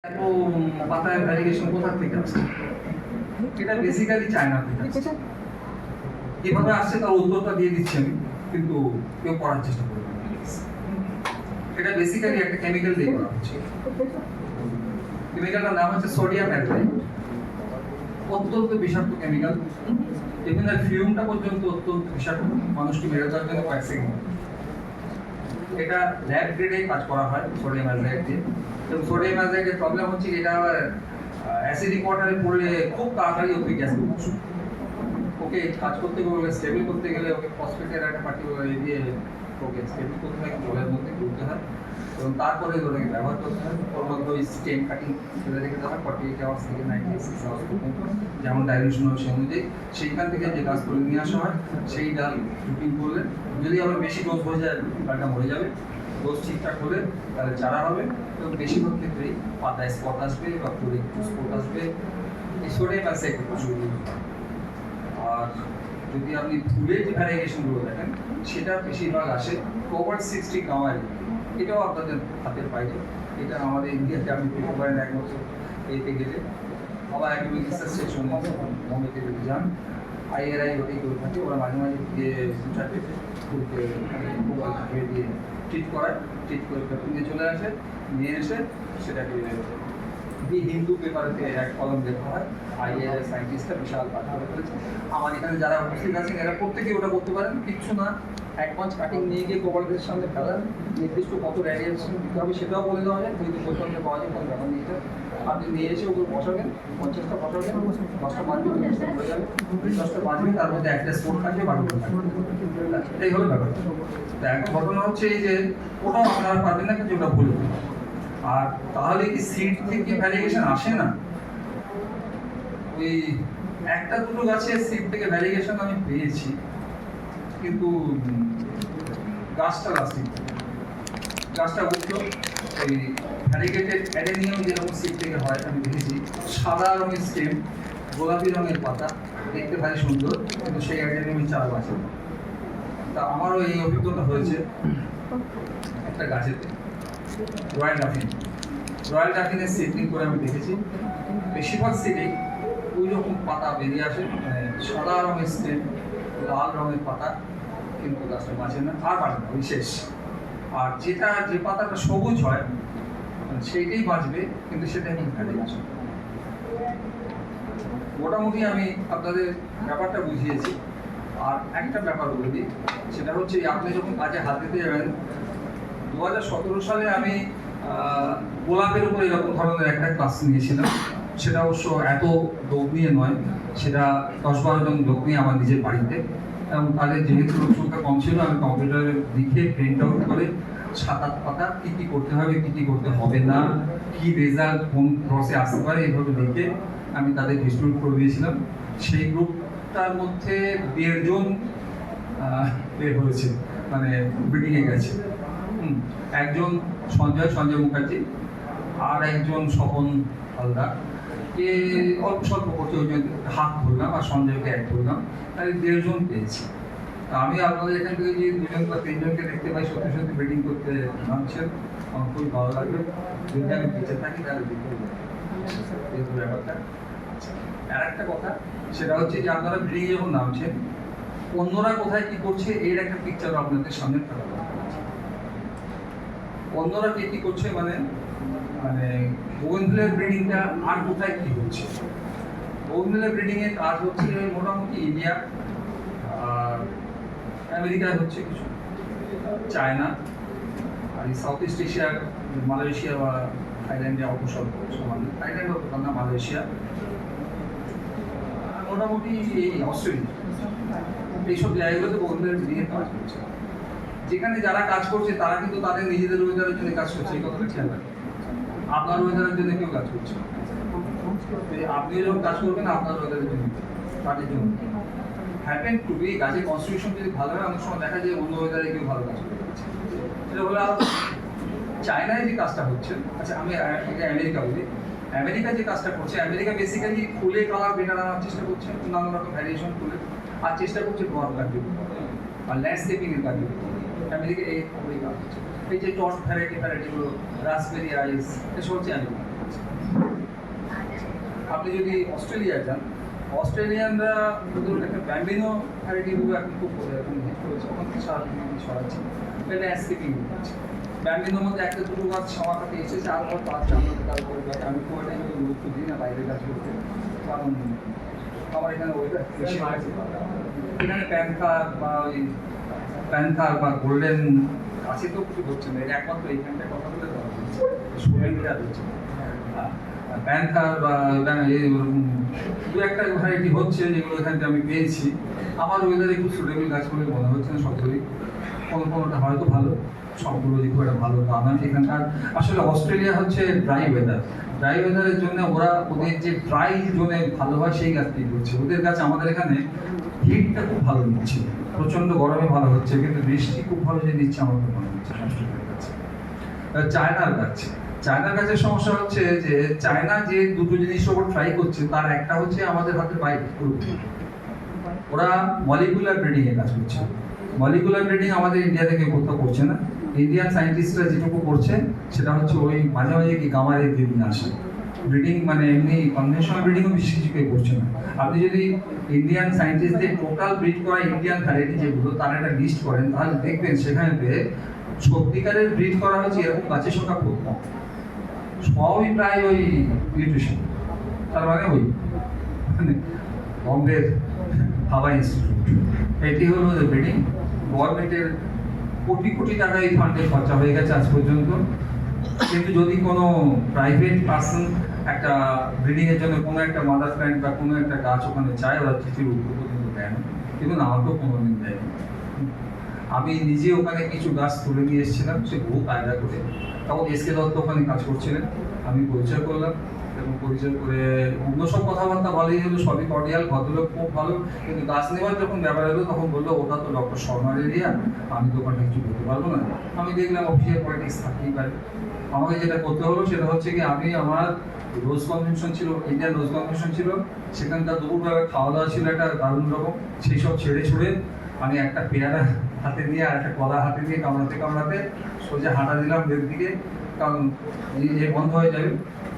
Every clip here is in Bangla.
এত পাতায় ভ্যারিগেশন কোথা থেকে আসছে? এটা বেসিক্যালি চায়না থেকে আসছে। কিভাবে আসছে তার উত্তরটা দিয়ে দিচ্ছি আমি, কিন্তু কেউ পড়ার চেষ্টা করবে না। এটা বেসিক্যালি একটা কেমিক্যাল দিয়ে করা হচ্ছে। কেমিক্যালটার নাম হচ্ছে সোডিয়াম অ্যালডাইড। অত্যন্ত বিষাক্ত কেমিক্যাল। ইভেন এর ফিউমটা পর্যন্ত অত্যন্ত বিষাক্ত, মানুষকে মেরে দেওয়ার জন্য কয়েক সেকেন্ড। এটা ল্যাব গ্রেডে কাজ করা হয় সোডিয়াম অ্যালডাইড দিয়ে। এবং সোডিয়াম অ্যালডাইডের প্রবলেম হচ্ছে এটা অ্যাসিডিক ওয়াটারে পড়লে খুব তাড়াতাড়ি ওকে গ্যাস করছে। ওকে কাজ করতে গেলে স্টেবল করতে গেলে ওকে ফসফেটের একটা পার্টিকুলার দিয়ে ওকে স্টেবল করতে হয়, জলের মধ্যে তুলতে হয় এবং তারপরে ওটাকে ব্যবহার করতে হয়। ওর মধ্যে ওই স্টেম কাটিং ফেলে রেখে দেওয়া হয় 48 আওয়ার্স থেকে 96 আওয়ার্স পর্যন্ত, যেমন ডাইলুশন হয় সেই অনুযায়ী। সেইখান থেকে যে কাজ করে নিয়ে আসা হয় সেই ডাল শুটিং করলে যদি আবার বেশি ডোজ হয়ে যায় ডালটা মরে যাবে। ডোজ ঠিকঠাক হলে তাহলে চারা হবে এবং বেশিরভাগ ক্ষেত্রেই পাতায় স্পট আসবে বা পুরো একটু স্পট আসবে। এই সোডিয়াম আছে একটু প্রচুর। আর যদি আপনি ফুলের যে ভ্যারিগেশনগুলো দেখেন সেটা বেশিরভাগ আসে কোভার 60 কাওয়ারি। এটাও আপনাদের হাতের বাইরে। এটা আমাদের ইন্ডিয়াতে আপনি পেতে পারেন এক বছর পেতে গেলে। আবার একাডেমিক রিসার্চ সেকশনে বোম্বেতে যদি যান IRI ওটাই করে থাকে। ওরা মাঝে মাঝে দিয়ে সুচাকে ফুলকে দিয়ে ট্রিট করায়, ট্রিট করে পেপার নিয়ে চলে আসে, নিয়ে এসে সেটাকে হিন্দু পেপারেতে এক কলম লেখা হয়। IAS সায়েন্টিস্টরা বিশাল কাজ করে ফেলেছে। আমার এখানে যারা উপস্থিত আছেন এরা প্রত্যেকেই ওটা করতে পারেন, কিচ্ছু না। এক পাঁচ কাটিং নিয়ে গিয়ে কোপারেটের সামনে ফেলান, নির্দিষ্ট কত রেডিয়েশন দিতে হবে সেটাও বলে দেওয়া যায়। যদি বইপত্রে পাওয়া যায় কোনো ব্যাপার নিয়ে আপনি নিয়ে এসে ওগুলো বসাবেন, 50টা বসাবেন, 10টা বাজবে, 10টা হয়ে যাবে, 10টা বাজবে, তার মধ্যে একটা স্পোর্ট থাকবে, বাকিটা থাকবে। এটাই হলো ব্যাপার। তো এখন ঘটনা হচ্ছে এই যে ওটাও আপনারা পারবেন না, কিন্তু ওটা ভুল। আর তাহলে কি সিড থেকে ভ্যারিগেশন আসে না? ওই একটা দুটো গাছে সিড থেকে ভ্যারিগেশন আমি পেয়েছি, কিন্তু গাছটা উঠলো ওই ভ্যারিগেটেড অ্যাডেনিয়াম যেরকম সিড থেকে হয় আমি দেখেছি। সাদা রঙের স্টেম, গোলাপি রঙের পাতা, দেখতে ভারী সুন্দর, কিন্তু সেই অ্যাডেনিয়ামের চারা আছে। তা আমারও এই অভিজ্ঞতা হয়েছে একটা গাছেতে, রয়্যাল ডাফিনের সিডলিং করে আমি দেখেছি। বেশিরভাগ সিডেই ওই রকম পাতা বেরিয়ে আসে, মানে সাদা রঙের স্টেম, লাল রঙের পাতা, কিন্তু গাছটা বাঁচে না, আর বাঁচে না, ওই শেষ। আর যে পাতাটা সবুজ হয় সেইটাই বাঁচবে, কিন্তু সেটা এখন ফেলে গেছে। মোটামুটি আমি আপনাদের ব্যাপারটা বুঝিয়েছি। আর একটা ব্যাপার বলে দিই, সেটা হচ্ছে আপনি যখন কাজে হাত দিতে যাবেন, 2017 সালে আমি গোলাপের উপর এরকম ধরনের একটা ক্লাস নিয়েছিলাম। সেটা অবশ্য এত লোক নিয়ে নয়, সেটা 10-12 জন লোক নিয়ে আমার নিজের বাড়িতে। এবং তাদের যেহেতু লোক সংখ্যা কম ছিল, আমি কম্পিউটারে লিখে প্রিন্ট আউট করে 7-8 পাতা কী কী করতে হবে, কী কী করতে হবে না, কী রেজাল্ট কোন ক্রসে আসতে পারে, এইভাবে লিখে আমি তাদের ডিস্ট্রিবিউট করে দিয়েছিলাম। সেই গ্রুপটার মধ্যে 1.5 জন বের হয়েছে, মানে ব্রিডিংয়ে গেছে। একজন সঞ্জয় মুখার্জি, আর একজন স্বপন হালদার, কে অল্প স্বল্প করতে হাত ধরলাম, আর সঞ্জয়কে এক ধরলাম, তাই 1.5 জন পেয়েছি। আমি আপনাদের এখান থেকে যে 2জন বা 3জনকে দেখতে পাই সত্যি সত্যি ব্রিডিং করতে নামছেন, আমার খুব ভালো লাগবে। যদি আমি বেঁচে থাকি তাহলে দেখতে ব্যাপারটা। আর একটা কথা, সেটা হচ্ছে যে আপনারা ব্রিডিং যখন নামছেন, অন্যরা কোথায় কি করছে এর একটা পিকচার আপনাদের সামনে থাকা। অন্যরা কি করছে মানে বোগেনভিলিয়ার ব্রিডিংটা আর কোথায় কি হচ্ছে। বোগেনভিলিয়ার ব্রিডিং এর কাজ হচ্ছে মোটামুটি ইন্ডিয়া, আমেরিকায় হচ্ছে কিছু, চায়না, আর সাউথ ইস্ট এশিয়ার মালয়েশিয়া বা থাইল্যান্ডে অবসর সমান, থাইল্যান্ড হতো না, মালয়েশিয়া, মোটামুটি এই অস্ট্রেলিয়া, এইসব জায়গাগুলোতে বোগেনভিলিয়ার ব্রিডিং এর কাজ করছে। যেখানে যারা কাজ করছে তারা কিন্তু তাদের নিজেদের ওয়েদারের জন্য কাজ করছে, এই কথাটা খেয়াল রাখবেন। আপনার ওয়েদারের জন্য কেউ কাজ করছে, আপনিও যখন কাজ করবেন আপনার ওয়েদারের জন্য, তাদের জন্য হ্যাপেন টু বি গাছের কনস্টিটিউশন যদি ভালো হয়, অনেক সময় দেখা যায় অন্য ওয়েদারে কেউ ভালো কাজ করে যাচ্ছে। সেটা হলো চায়নায় যে কাজটা হচ্ছে, আচ্ছা আমি আমেরিকা বলি, আমেরিকা যে কাজটা করছে, আমেরিকা বেসিক্যালি ফুলে কালার বেটার আনার চেষ্টা করছে, নানা রকম ভ্যারিয়েশন ফুলে, আর চেষ্টা করছে ড্রপ কার্যক্রম আর ল্যান্ডস্কেপিং এর কার্যক্রম। আমেরিকা এই কাজ হচ্ছে, এই যে টস ভ্যারাইটিগুলো, রাসবেরি আইস, এসব হচ্ছে আমেরিকা। আপনি যদি অস্ট্রেলিয়া যান, অস্ট্রেলিয়ানরা ধরুন একটা ব্যাম্বিনো ভ্যারাইটি এখন খুব এখন হিট করেছে, ওখান থেকে সরাচ্ছে, এটা অ্যাসকেপিং হচ্ছে। ব্যাম্বিনোর মধ্যে একটা দুটো গাছ আমার কাছে এসেছে, আর হয়তো আছে আমাদের কাজ করে গাছ, আমি খুব একটা গুরুত্ব দিই না বাইরের গাছ করতে, কারণ আমার এখানে ওয়েদার বেশি আছে। এখানে প্যান্থার বা গোল্ডেন গাছে তো কিছু হচ্ছে না, এটা একমাত্র এইখানটায় কথা বলে দেওয়া হচ্ছে, স্টুডেন্টরা হচ্ছে প্যান্থার বা দু একটা ভ্যারাইটি হচ্ছে যেগুলো এখান থেকে আমি পেয়েছি। আমার ওয়েদারে খুব সুটেবল গাছ বলে মনে হচ্ছে না সবগুলোই, কোনোটা হয়তো ভালো, সবগুলো যে খুব একটা ভালো তা না। এখানকার আসলে অস্ট্রেলিয়া হচ্ছে ড্রাই ওয়েদারের জন্য ওরা ওদের যে ড্রাই জোনে ভালো হয় সেই গাছটি করছে। ওদের গাছ আমাদের এখানে হিটটা খুব ভালো নিচ্ছে, প্রচন্ড গরমে ভালো হচ্ছে, কিন্তু বৃষ্টি খুব ভালো যে নিচ্ছে আমার তো মনে হচ্ছে অস্ট্রেলিয়ার গাছে। চায়নার গাছের সমস্যা হচ্ছে যে চায়না যে দুটো জিনিস ওপর ট্রাই করছে, তার একটা হচ্ছে আমাদের হাতে বাইরে ওরা মলিকুলার ব্রিডিং এ কাজ করছে। মলিকুলার ব্রিডিং আমাদের ইন্ডিয়া থেকে কোথাও করছে না। ইন্ডিয়ান সায়েন্টিস্টরা যেটুকু করছে সেটা হচ্ছে ওই মাঝে মাঝে কি গামারে ব্রিডিং আসে, ব্রিডিং মানে এমনি কনভেনশনাল ব্রিডিংও বেশি কিছু কেউ করছে না। আপনি যদি ইন্ডিয়ান সায়েন্টিস্টদের টোটাল ব্রিড করা ইন্ডিয়ান ভ্যারাইটি যেগুলো তার একটা লিস্ট করেন, তাহলে দেখবেন সেখানে সত্যিকারের ব্রিড করা হচ্ছে এরকম গাছের সংখ্যা খুব কম, সবই প্রায় ওই নিউট্রিশন, তার মানে ওই মানে বম্বের হাওয়া ইনস্টিটিউট, এটি হলো ব্রিডিং। গভর্নমেন্টের কোটি কোটি টাকা এই ফান্ডে খরচা হয়ে গেছে আজ পর্যন্ত, কিন্তু যদি কোনো প্রাইভেট পার্সন একটা ব্রিডিং এর জন্য কোনো একটা মাদার প্ল্যান্ট বা কোনো একটা গাছ ওখানে চায়, ওরা চিঠির উত্তর পর্যন্ত দেয় না, কিন্তু আমাকেও কোনোদিন দেয়নি। আমি নিজে ওখানে কিছু গাছ তুলে নিয়ে এসেছিলাম, সে বহু কায়দা করে, তখন এসকে দত্ত ওখানে কাজ করছিলেন, আমি পরিচয় করলাম, এবং পরিচয় করে অন্য সব কথাবার্তা ভালোই হলো, সবই কর্ডিয়াল, ভদ্রলোক খুব ভালো, কিন্তু গাছ নেওয়ার যখন ব্যাপার হলো তখন বললো ওটা তো ডক্টর শর্মার এরিয়া, আমি তো ওখানে কিছু করতে পারবো না। আমি দেখলাম অফিসিয়াল পলিটিক্স থাকতেই পারে। আমাকে যেটা করতে হলো সেটা হচ্ছে কি, আমি আমার রোজ কনভেনশন ছিল, ইন্ডিয়ান রোজ কনভেনশন ছিল, সেখানকার দুপুরবেলা খাওয়া দাওয়া ছিল একটা দারুণ রকম, সেই সব ছেড়ে ছুড়ে আমি একটা পেয়ারা হাতে নিয়ে আর একটা কলা হাতে নিয়ে কামড়াতে সোজা হাঁটা দিলাম বের দিকে, কারণ এই বন্ধ হয়ে যাবে,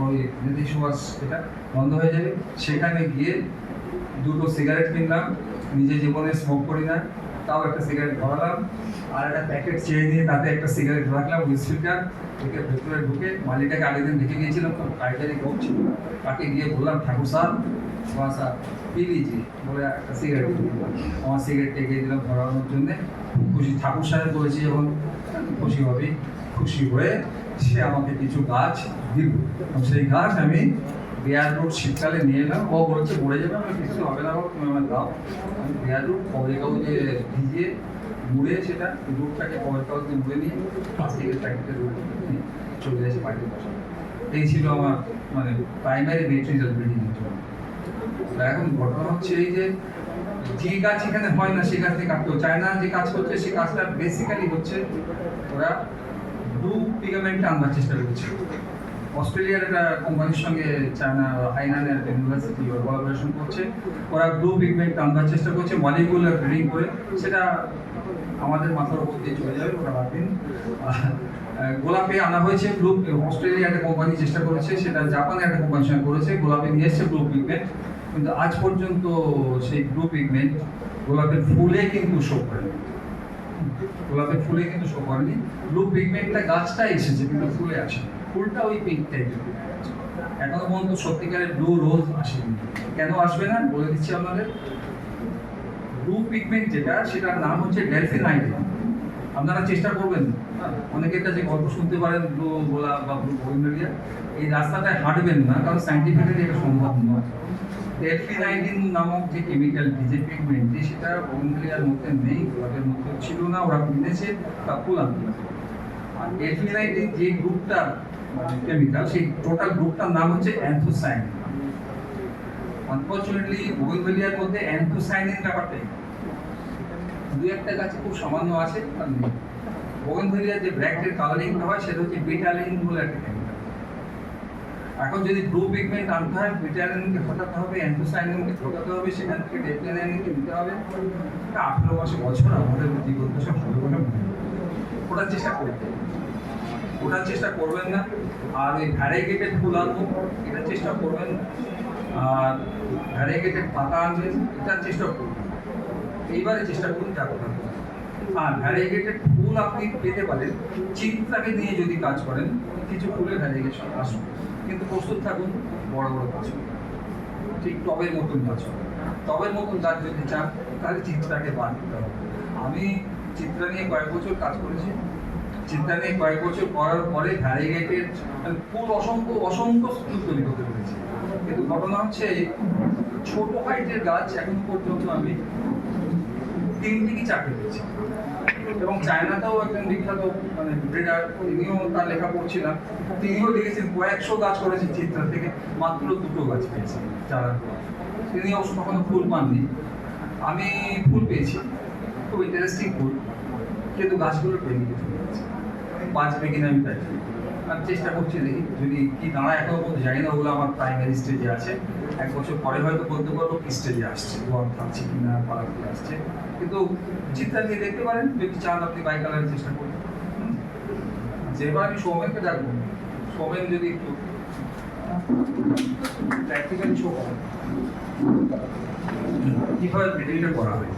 ওই যদি সুবাস এটা বন্ধ হয়ে যাবে। সেখানে গিয়ে দুটো সিগারেট কিনলাম, নিজে জীবনে স্মোক করি না, তাও একটা সিগারেট ধরালাম, আর একটা প্যাকেট চেয়ে নিয়ে তাতে একটা সিগারেট রাখলাম, উইস্কিটার থেকে ভেতরে ঢুকে, মালিটাকে আগের দিন দেখে গিয়েছিলাম, খুব কাইটারি কম ছিল, তাকে গিয়ে বললাম ঠাকুর সাহেব স্যার পি লিজিয়ে বলে একটা সিগারেট, আমার সিগারেটটা এগিয়ে দিলাম ধরানোর জন্যে। খুশি ঠাকুর সাহেব বলেছি যখন খুশি হবেই, খুশি হয়ে সে আমাকে কিছু গাছ দিল, সেই গাছ আমি বেয়ার রুট শীতকালে নিয়ে এলাম। ও বলছে মরে যাবে, আমার কিছু হবে না, তুমি আমার দাও। আমি বেয়ার রুট কবরে কাগজে ভিজিয়ে মুড়ে, সেটা রুটটাকে কবরে কাগজে মুড়ে নিয়ে প্লাস্টিকের প্যাকেটে রুট নিয়ে চলে এসে বাড়িতে বসা। এই ছিল আমার মানে প্রাইমারি মেটেরিয়াল ব্রিডিংয়ের জন্য। এখন ঘটনা হচ্ছে এই যে গাছ এখানে হয় না সেই গাছ নিয়ে কাটতে চায় না, যে কাজ করছে সেই কাজটা বেসিক্যালি হচ্ছে ওরা ব্লু পিগমেন্ট আনবার চেষ্টা করছে। অস্ট্রেলিয়ার একটা কোম্পানির সঙ্গে চায়না হাইনানের একটা ইউনিভার্সিটি কোলাবোরেশন করছে, ওরা ব্লু পিগমেন্ট আনবার চেষ্টা করছে মলিকুলার ব্রিডিং করে। সেটা আমাদের মাথার উপর দিয়ে চলে যাবে, ওটা বাদ দিন। গোলাপে আনা হয়েছে ব্লু, অস্ট্রেলিয়া একটা কোম্পানি চেষ্টা করেছে, সেটা জাপানের একটা কোম্পানির সঙ্গে করেছে, গোলাপে নিয়ে এসছে ব্লু পিগমেন্ট, কিন্তু আজ পর্যন্ত সেই ব্লু পিগমেন্ট গোলাপের ফুলে কিন্তু শো করেনি, গোলাপের ফুলে কিন্তু শো করেনি। ব্লু পিগমেন্টটা গাছটা এসেছে কিন্তু ফুলে আসেনি, ফুলটা ওই পিঙ্ক টাইপের। এখনো পর্যন্ত সত্যিকারের ব্লু রোজ আসেনি। কেন আসবে না বলে দিচ্ছি আপনাদের। ব্লু পিগমেন্ট যেটা, সেটার নাম হচ্ছে ডেলফিনাইডে। আপনারা চেষ্টা করবেন, অনেকের কাছে গল্প শুনতে পারেন ব্লু গোলাপ বা ব্লু বোগেনভেলিয়া, এই রাস্তাটায় হাঁটবেন না, কারণ সাইন্টিফিক্যালি এটা সম্ভব নয়। ডেলফিনাইডিন নামক যে কেমিক্যালটি, যে পিগমেন্টটি, সেটা বোগেনভেলিয়ার মধ্যে নেই, গোলাপের মধ্যে ছিল না, ওরা কিনেছে তা ফুল আনতে। আর ডেলফিনাইডিন যে গ্রুপটা কেমিক্যাল, সেই টোটাল গ্রুপটার নাম হচ্ছে অ্যান্থোসায়ানিন। আনফরচুনেটলি বোগেনভেলিয়ার মধ্যে অ্যান্থোসায়ানিন ব্যাপারটাই দু একটা গাছে খুব সামান্য আছে। বোগেনভেলিয়ার যে ব্র্যাকেটের কালারিংটা হয় সেটা হচ্ছে বেটালিন বলে একটা কেমিক্যাল। এখন যদি ব্লু পিগমেন্ট আনতে হয়, বেটালিনকে ফোটাতে হবে, অ্যান্থোসায়ানিনকে ফোটাতে হবে, সেখান থেকে ডেলফিনাইনকে নিতে হবে। 18 বছর আমাদের জীবন সব ভালো করে ওটার চেষ্টা করতে। ওটার চেষ্টা করবেন না। আর ওই ভ্যারিগেটেড ফুল আনবো এটার চেষ্টা করবেন না। আর ভ্যারিগেটেড পাতা আনবেন এটার চেষ্টা করবেন। এইবারে চেষ্টা করুন যা করার। আর ভ্যারিগেটেড ফুল আপনি পেতে পারেন চিত্রাকে নিয়ে যদি কাজ করেন, কিছু ফুলের ভ্যারিগেশন আসুন, কিন্তু প্রস্তুত থাকুন বড় বড় গাছ করতে। ঠিক টবের মতন গাছ হবে। টবের মতন গাছ যদি চান তাহলে চিত্রাকে বাদ দিতে হবে। আমি চিত্রা নিয়ে কয়েক বছর কাজ করেছি। চিন্তা নিয়ে কয়েক বছর করার পরে ভ্যারিগেটেড ফুল অসংখ্য অসংখ্য ফুল তৈরি করতে পেরেছি। কিন্তু ঘটনা হচ্ছে ছোট হাইটের গাছ এখন পর্যন্ত আমি 3 কি 4টে পেয়েছি। এবং চায়নাতেও একজন বিখ্যাত মানে ব্রিডার, তিনিও তার লেখা পড়ছিলাম, তিনিও লিখেছেন কয়েকশো গাছ করেছেন চিত্রা থেকে, মাত্র 2টো গাছ পেয়েছেন চারা। তিনি অবশ্য কখনো ফুল পাননি, আমি ফুল পেয়েছি, খুব ইন্টারেস্টিং ফুল, কিন্তু গাছগুলো পেয়ে গেছে, বাঁচবে কিনা আমি তাই আমি চেষ্টা করছি, দেখি যদি কি দাঁড়ায়। এখনো বলতে জানি না, ওগুলো আমার প্রাইমারি স্টেজে আছে। 1 বছর পরে হয়তো বলতে পারবো কি স্টেজে আসছে, রং থাকছে কিনা, পাড়া কি আসছে। কিন্তু চিত্রা নিয়ে দেখতে পারেন, যদি চান আপনি বাই কালারের চেষ্টা করুন। যেবার আমি সৌমেনকে ডাকবো, সৌমেন যদি একটু প্র্যাকটিক্যালি শো করেন কিভাবে ব্রিডিংটা করা হয়।